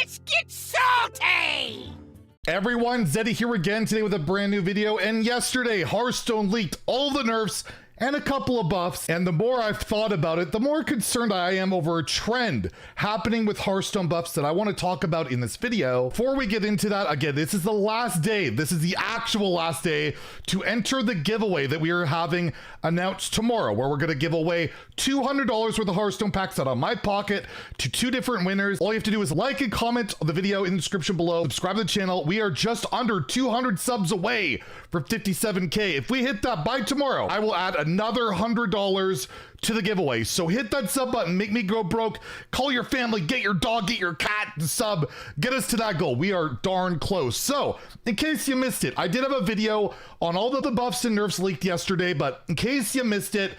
Let's get salty! Everyone, Zeddy here again today with a brand new video. And yesterday, Hearthstone leaked all the nerfs and a couple of buffs. And the more I've thought about it, the more concerned I am over a trend happening with Hearthstone buffs that I want to talk about in this video. Before we get into that, again, this is the last day. This is the actual last day to enter the giveaway that we are having announced tomorrow, where we're going to give away $200 worth of Hearthstone packs out of my pocket to 2 different winners. All you have to do is like and comment on the video in the description below. Subscribe to the channel. We are just under 200 subs away from 57K. If we hit that by tomorrow, I will add another $100 to the giveaway. So hit that sub button, make me go broke, call your family, get your dog, get your cat to sub, get us to that goal. We are darn close. So in case you missed it, I did have a video on all of the buffs and nerfs leaked yesterday, but in case you missed it,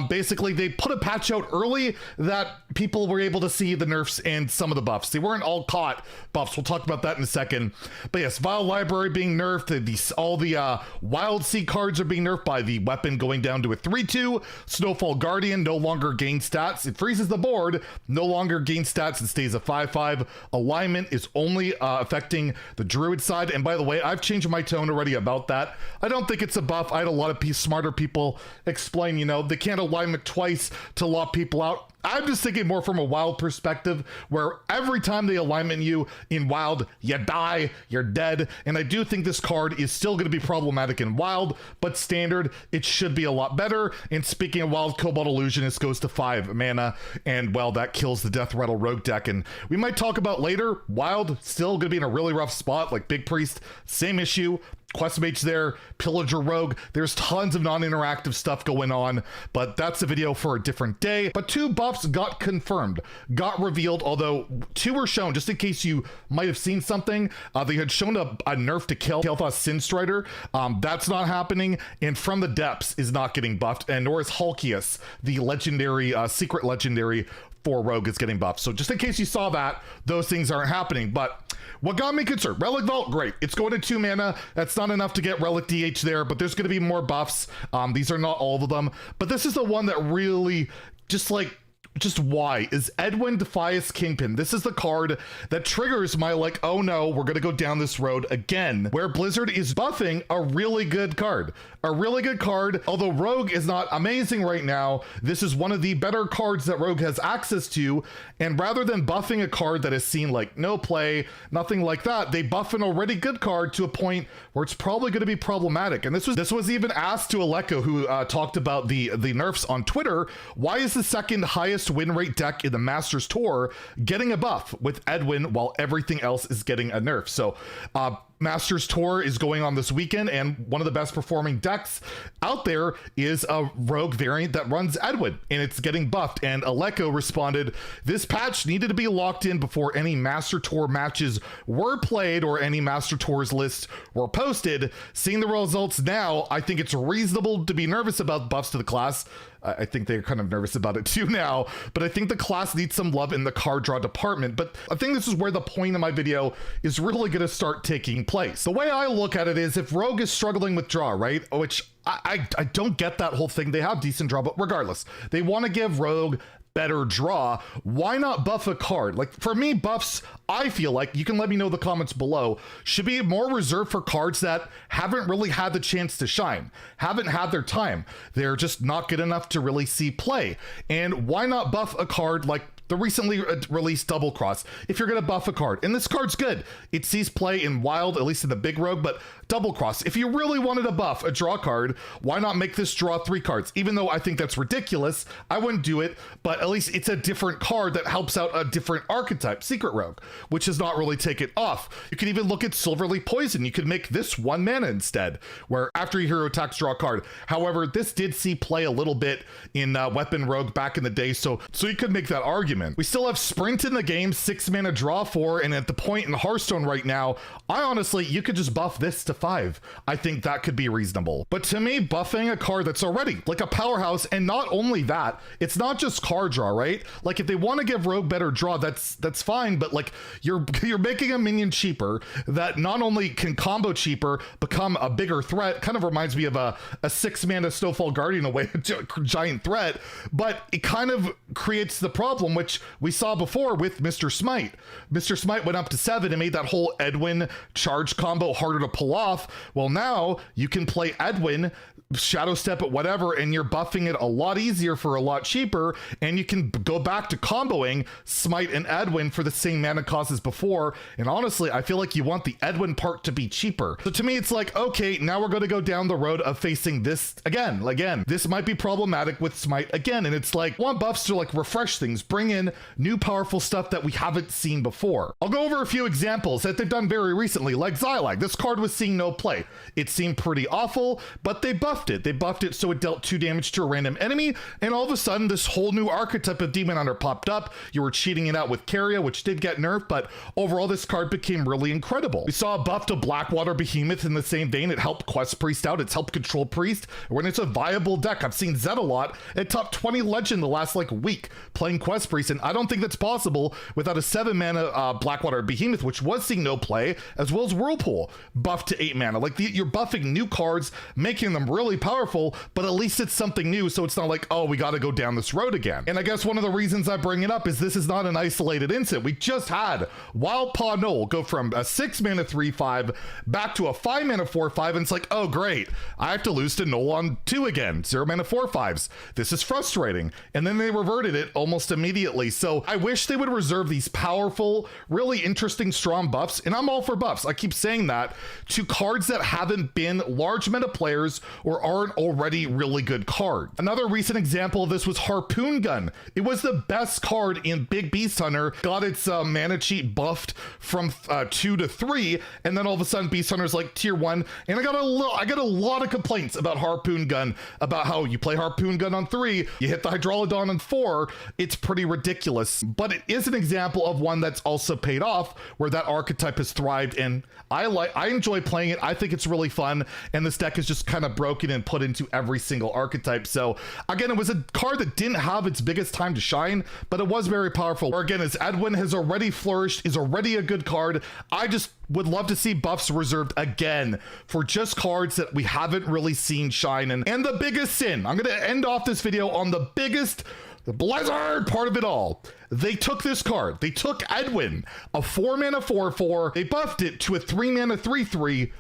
basically they put a patch out early that people were able to see the nerfs and some of the buffs. They weren't all caught buffs. We'll talk about that in a second. But yes, Vile Library being nerfed, all the Wild Sea cards are being nerfed by the weapon going down to a 3-2, Snowfall Guardian no longer gains stats. It freezes the board, no longer gains stats. It stays a 5-5. Alignment is only affecting the Druid side. And by the way, I've changed my tone already about that. I don't think it's a buff. I had a lot of smarter people explain, you know, they can't alignment twice to lock people out. I'm just thinking more from a Wild perspective, where every time they alignment you in Wild, you die, you're dead. And I do think this card is still going to be problematic in Wild, but Standard, it should be a lot better. And speaking of Wild, Cobalt Illusionist goes to 5 mana, and well, that kills the Death Rattle Rogue deck. And we might talk about later, Wild still going to be in a really rough spot, like Big Priest, same issue. Quest Mage there, Pillager Rogue, there's tons of non-interactive stuff going on, but that's a video for a different day. But 2 buffs got confirmed, got revealed, although 2 were shown, just in case you might have seen something. They had shown a nerf to Kael'thas Sinstrider. That's not happening, and From the Depths is not getting buffed, and nor is Hulkius, the legendary, secret legendary for Rogue is getting buffed. So just in case you saw that, those things aren't happening. But what got me concerned, Relic Vault, great. It's going to 2 mana. That's not enough to get Relic DH there, but there's going to be more buffs. These are not all of them, but this is the one that really just why is Edwin Defias Kingpin. This is the card that triggers my like, oh no, we're gonna go down this road again, where Blizzard is buffing a really good card. Although Rogue is not amazing right now, this is one of the better cards that Rogue has access to. And rather than buffing a card that has seen like no play, nothing like that, they buff an already good card to a point where it's probably going to be problematic. And this was even asked to Aleko, who talked about the nerfs on Twitter. Why is the second highest win rate deck in the Masters Tour getting a buff with Edwin while everything else is getting a nerf? So Masters Tour is going on this weekend, and one of the best performing decks out there is a Rogue variant that runs Edwin, and it's getting buffed. And Aleko responded, this patch needed to be locked in before any Master Tour matches were played or any Master Tours lists were posted. Seeing the results now, I think it's reasonable to be nervous about buffs to the class. I think they're kind of nervous about it too now, but I think the class needs some love in the card draw department. But I think this is where the point of my video is really going to start taking place. The way I look at it is, if Rogue is struggling with draw, right, which I don't get that whole thing. They have decent draw, but regardless, they want to give Rogue better draw. Why not buff a card? Like, for me, buffs, I feel like, you can let me know in the comments below, should be more reserved for cards that haven't really had the chance to shine, haven't had their time. They're just not good enough to really see play. And why not buff a card like the recently released Double Cross? If you're going to buff a card, and this card's good, it sees play in Wild, at least in the big Rogue, but Double Cross, if you really wanted to buff a draw card, why not make this draw 3 cards? Even though I think that's ridiculous, I wouldn't do it, but at least it's a different card that helps out a different archetype, Secret Rogue, which has not really taken off. You can even look at Silverleaf Poison. You could make this 1 mana instead, where after your hero attacks, draw a card. However, this did see play a little bit in Weapon Rogue back in the day, so you could make that argument. We still have Sprint in the game, 6 mana draw 4, and at the point in Hearthstone right now, I honestly, you could just buff this to 5. I think that could be reasonable. But to me, buffing a card that's already like a powerhouse, and not only that, it's not just card draw, right? Like, if they want to give Rogue better draw, that's fine, but like, you're making a minion cheaper that not only can combo cheaper, become a bigger threat. Kind of reminds me of a 6 mana Snowfall Guardian away, giant threat, but it kind of creates the problem, which which we saw before with Mr. Smite. Mr. Smite went up to 7 and made that whole Edwin charge combo harder to pull off. Well, now you can play Edwin, Shadow Step at whatever, and you're buffing it a lot easier for a lot cheaper, and you can go back to comboing Smite and Edwin for the same mana cost as before. And honestly, I feel like you want the Edwin part to be cheaper. So to me, it's like, okay, now we're going to go down the road of facing this again. Again, this might be problematic with Smite again, and it's like, want buffs to like refresh things, bring in new powerful stuff that we haven't seen before. I'll go over a few examples that they've done very recently, like Xylag. This card was seeing no play. It seemed pretty awful, but they buffed it. They buffed it so it dealt 2 damage to a random enemy, and all of a sudden this whole new archetype of Demon Hunter popped up. You were cheating it out with Carrier, which did get nerfed, but overall this card became really incredible. We saw a buff to Blackwater Behemoth in the same vein. It helped Quest Priest out. It's helped Control Priest when it's a viable deck. I've seen Zed a lot at top 20 Legend the last like week playing Quest Priest, and I don't think that's possible without a 7 mana Blackwater Behemoth, which was seeing no play, as well as Whirlpool buffed to 8 mana. Like you're buffing new cards, making them really powerful, but at least it's something new, so it's not like, oh, we got to go down this road again. And I guess one of the reasons I bring it up is this is not an isolated incident. We just had Wild Paw Knoll go from a 6 mana 3/5 back to a 5 mana 4/5, and it's like, oh great, I have to lose to Knoll on 2 again, 0 mana 4/5s. This is frustrating. And then they reverted it almost immediately. So I wish they would reserve these powerful, really interesting, strong buffs, and I'm all for buffs, I keep saying that, to cards that haven't been large meta players or aren't already really good card. Another recent example of this was Harpoon Gun. It was the best card in Big Beast Hunter, got its mana cheat buffed from 2 to 3, and then all of a sudden Beast Hunter's like tier 1, and I got a lot of complaints about Harpoon Gun, about how you play Harpoon Gun on 3, you hit the Hydralodon on 4, it's pretty ridiculous. But it is an example of one that's also paid off, where that archetype has thrived, and I enjoy playing it. I think it's really fun, and this deck is just kind of broken and put into every single archetype. So again, it was a card that didn't have its biggest time to shine, but it was very powerful. Or again, as Edwin has already flourished, is already a good card. I just would love to see buffs reserved again for just cards that we haven't really seen shine. And the biggest sin, I'm going to end off this video on the biggest, the Blizzard part of it all. They took this card. They took Edwin, a 4 mana 4/4. They buffed it to a 3 mana 3/3.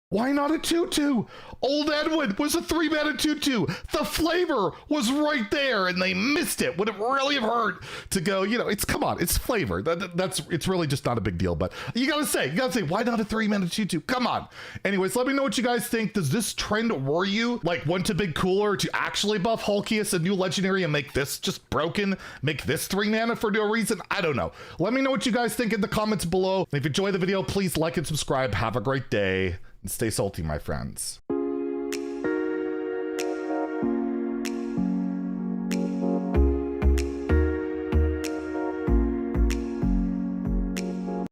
Why not a 2/2? Old Edwin was a 3 mana 2/2. The flavor was right there, and they missed it. Would it really have hurt to go, you know, come on, it's flavor. It's really just not a big deal, but you gotta say, why not a 3 mana 2/2? Come on. Anyways, let me know what you guys think. Does this trend worry you? Like, wouldn't it be cooler to actually buff Hulkius, a new legendary, and make this just broken? Make this 3 mana for no reason? I don't know. Let me know what you guys think in the comments below. If you enjoyed the video, please like and subscribe. Have a great day. And stay salty, my friends.